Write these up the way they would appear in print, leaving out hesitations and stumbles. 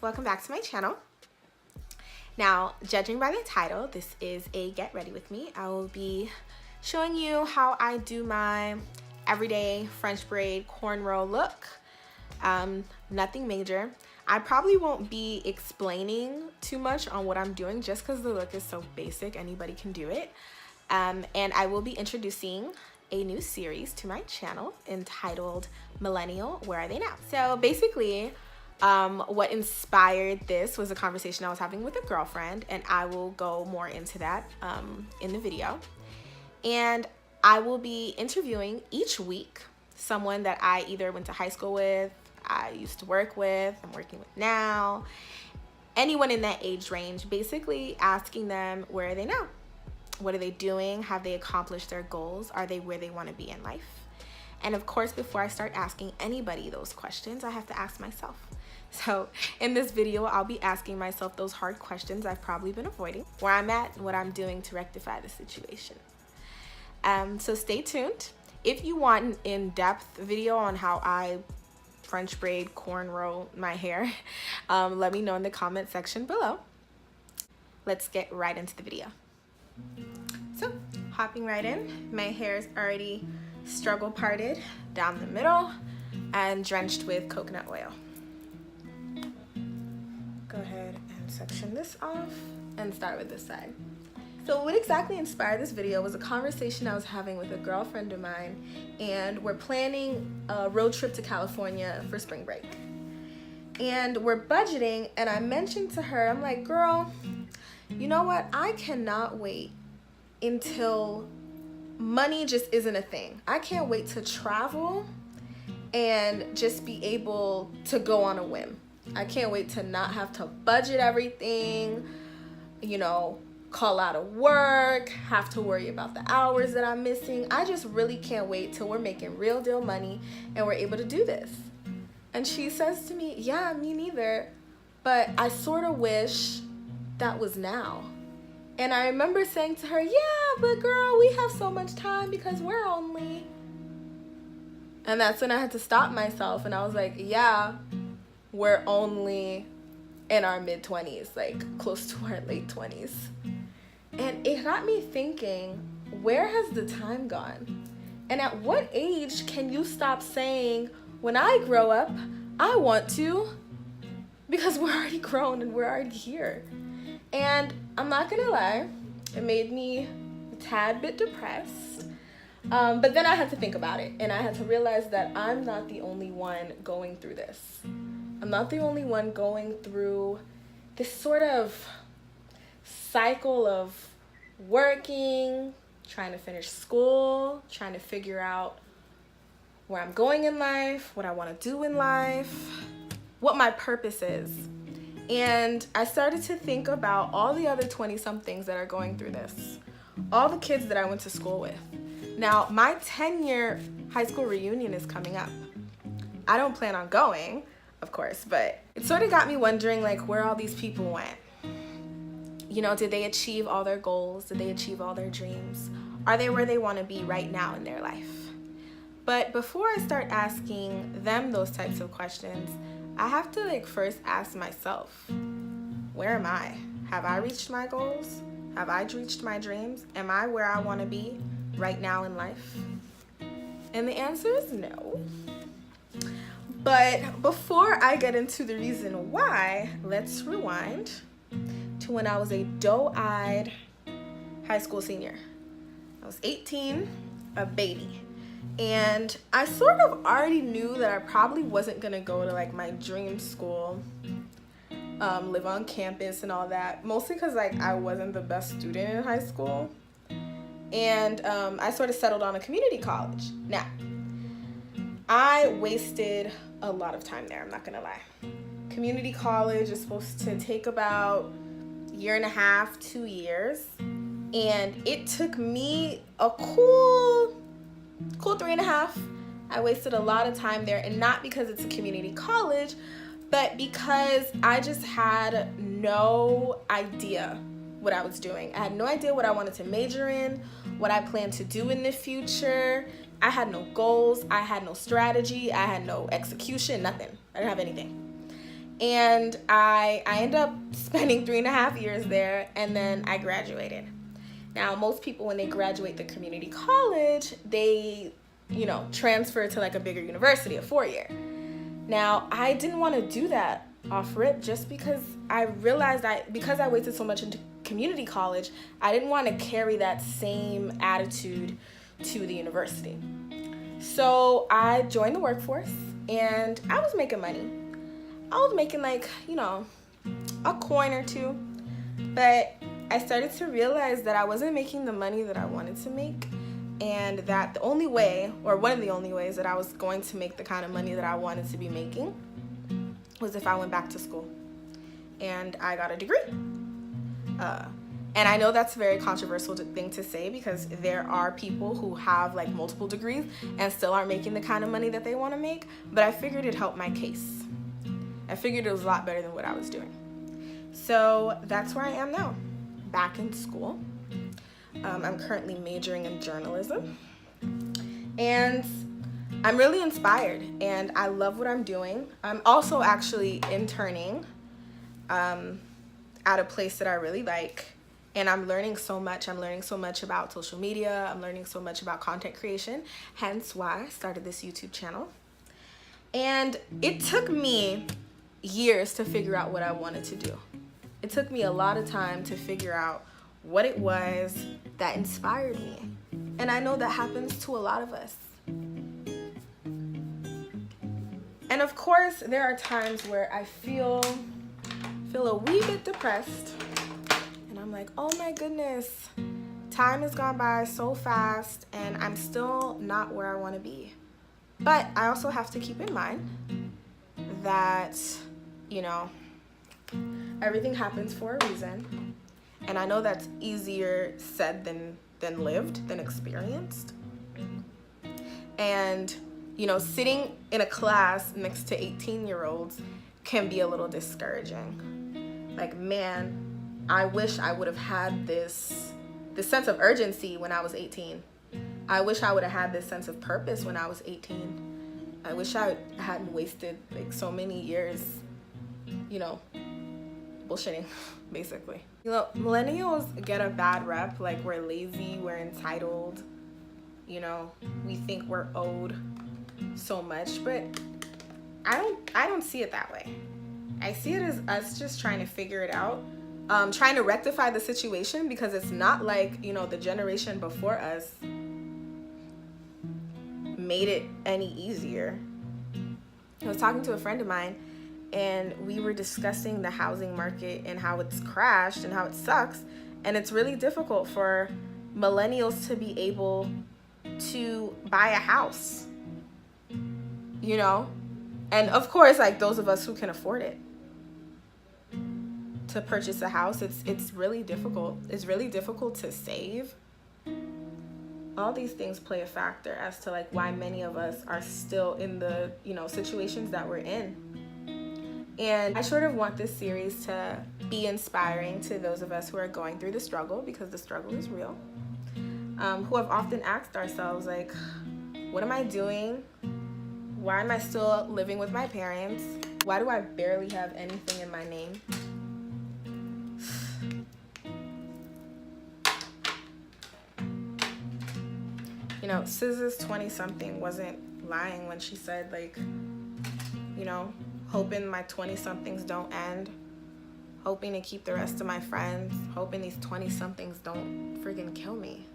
welcome back to my channel. Now, judging by the title, this is a get ready with me. I will be showing you how I do my everyday French braid cornrow look. Nothing major. I probably won't be explaining too much on what I'm doing just because the look is so basic, anybody can do it. And I will be introducing a new series to my channel entitled Millennial, Where Are They Now? So basically, what inspired this was a conversation I was having with a girlfriend, and I will go more into that in the video. And I will be interviewing each week someone that I either went to high school with, I used to work with, I'm working with now, anyone in that age range, basically asking them, where are they now? What are they doing? Have they accomplished their goals? Are they where they want to be in life? And of course, before I start asking anybody those questions, I have to ask myself. So in this video, I'll be asking myself those hard questions I've probably been avoiding, where I'm at, and what I'm doing to rectify the situation. So stay tuned. If you want an in-depth video on how I French braid cornrow my hair, let me know in the comment section below. Let's get right into the video. So hopping right in, my hair is already struggle parted down the middle and drenched with coconut oil. Go ahead and section this off and start with this side. So what exactly inspired this video was a conversation I was having with a girlfriend of mine, and we're planning a road trip to California for spring break. And we're budgeting, and I mentioned to her, I'm like, girl, you know what? I cannot wait until money just isn't a thing. I can't wait to travel and just be able to go on a whim. I can't wait to not have to budget everything, you know, call out of work, have to worry about the hours that I'm missing. I just really can't wait till we're making real deal money and we're able to do this. And she says to me, yeah, me neither, but I sort of wish that was now. And I remember saying to her, yeah, but girl, we have so much time because we're only... And that's when I had to stop myself, and I was like, yeah, we're only in our mid-20s, like close to our late 20s. And it got me thinking, where has the time gone? And at what age can you stop saying, when I grow up, I want to? Because we're already grown and we're already here. And I'm not gonna lie, it made me a tad bit depressed. But then I had to think about it, and I had to realize that I'm not the only one going through this. I'm not the only one going through this sort of cycle of working, trying to finish school, trying to figure out where I'm going in life, what I want to do in life, what my purpose is. And I started to think about all the other 20-somethings that are going through this, all the kids that I went to school with. Now, my 10-year high school reunion is coming up. I don't plan on going, of course, but it sort of got me wondering, like, where all these people went. You know, did they achieve all their goals? Did they achieve all their dreams? Are they where they want to be right now in their life? But before I start asking them those types of questions, I have to, like, first ask myself, where am I? Have I reached my goals? Have I reached my dreams? Am I where I want to be right now in life? And the answer is no. But before I get into the reason why, let's rewind to when I was a doe-eyed high school senior. I was 18, a baby. And I sort of already knew that I probably wasn't gonna go to, like, my dream school, live on campus and all that, mostly because, like, I wasn't the best student in high school. And I sort of settled on a community college. Now, I wasted a lot of time there, I'm not gonna lie. Community college is supposed to take about a year and a half, 2 years. And it took me a cool 3.5. I wasted a lot of time there, and not because it's a community college, but because I just had no idea what I was doing. I had no idea what I wanted to major in, what I planned to do in the future. I had no goals, I had no strategy, I had no execution, nothing. I didn't have anything. And I ended up spending 3.5 years there, and then I graduated. Now, most people, when they graduate the community college, they, transfer to like a bigger university, a 4-year. Now, I didn't want to do that off rip just because I realized because I wasted so much into community college, I didn't want to carry that same attitude to the university. So I joined the workforce, and I was making money. I was making like, a coin or two, but I started to realize that I wasn't making the money that I wanted to make, and that the only way, or one of the only ways that I was going to make the kind of money that I wanted to be making was if I went back to school and I got a degree. And I know that's a very controversial thing to say, because there are people who have like multiple degrees and still aren't making the kind of money that they want to make, but I figured it helped my case. I figured it was a lot better than what I was doing. So that's where I am now, back in school. I'm currently majoring in journalism, and I'm really inspired, and I love what I'm doing. I'm also actually interning at a place that I really like, and I'm learning so much. I'm learning so much about social media. I'm learning so much about content creation, hence why I started this YouTube channel. And it took me years to figure out what I wanted to do. It took me a lot of time to figure out what it was that inspired me. And I know that happens to a lot of us. And of course, there are times where I feel a wee bit depressed. And I'm like, oh my goodness, time has gone by so fast and I'm still not where I want to be. But I also have to keep in mind that, everything happens for a reason. And I know that's easier said than lived, than experienced. And, sitting in a class next to 18-year-olds can be a little discouraging. Like, man, I wish I would have had this sense of urgency when I was 18. I wish I would have had this sense of purpose when I was 18. I wish I hadn't wasted like so many years, bullshitting, basically. Millennials get a bad rep, like we're lazy, we're entitled, we think we're owed so much, but I don't see it that way. I see it as us just trying to figure it out, trying to rectify the situation, because it's not like, the generation before us made it any easier. I was talking to a friend of mine, and we were discussing the housing market and how it's crashed and how it sucks, and it's really difficult for millennials to be able to buy a house, and of course, like those of us who can afford it, to purchase a house, it's really difficult. It's really difficult to save. All these things play a factor as to like why many of us are still in the situations that we're in. And I sort of want this series to be inspiring to those of us who are going through the struggle, because the struggle is real, who have often asked ourselves like, what am I doing? Why am I still living with my parents? Why do I barely have anything in my name? SZA's 20-something wasn't lying when she said, like, hoping my 20-somethings don't end, hoping to keep the rest of my friends, hoping these 20-somethings don't friggin' kill me.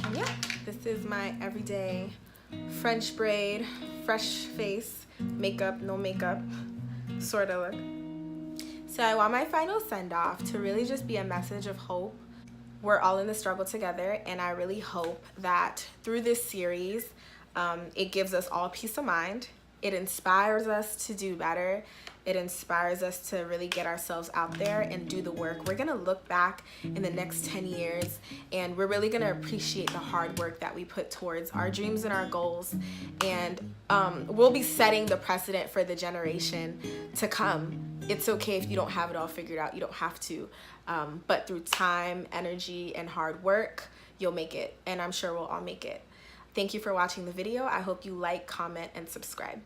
And yeah, this is my everyday French braid, fresh face, makeup, no makeup sort of look. So I want my final send-off to really just be a message of hope. We're all in the struggle together, and I really hope that through this series, it gives us all peace of mind. It inspires us to do better. It inspires us to really get ourselves out there and do the work. We're gonna look back in the next 10 years, and we're really gonna appreciate the hard work that we put towards our dreams and our goals. And we'll be setting the precedent for the generation to come it's okay if you don't have it all figured out. You don't have to. But through time, energy, and hard work, you'll make it. And I'm sure we'll all make it. Thank you for watching the video. I hope you like, comment, and subscribe.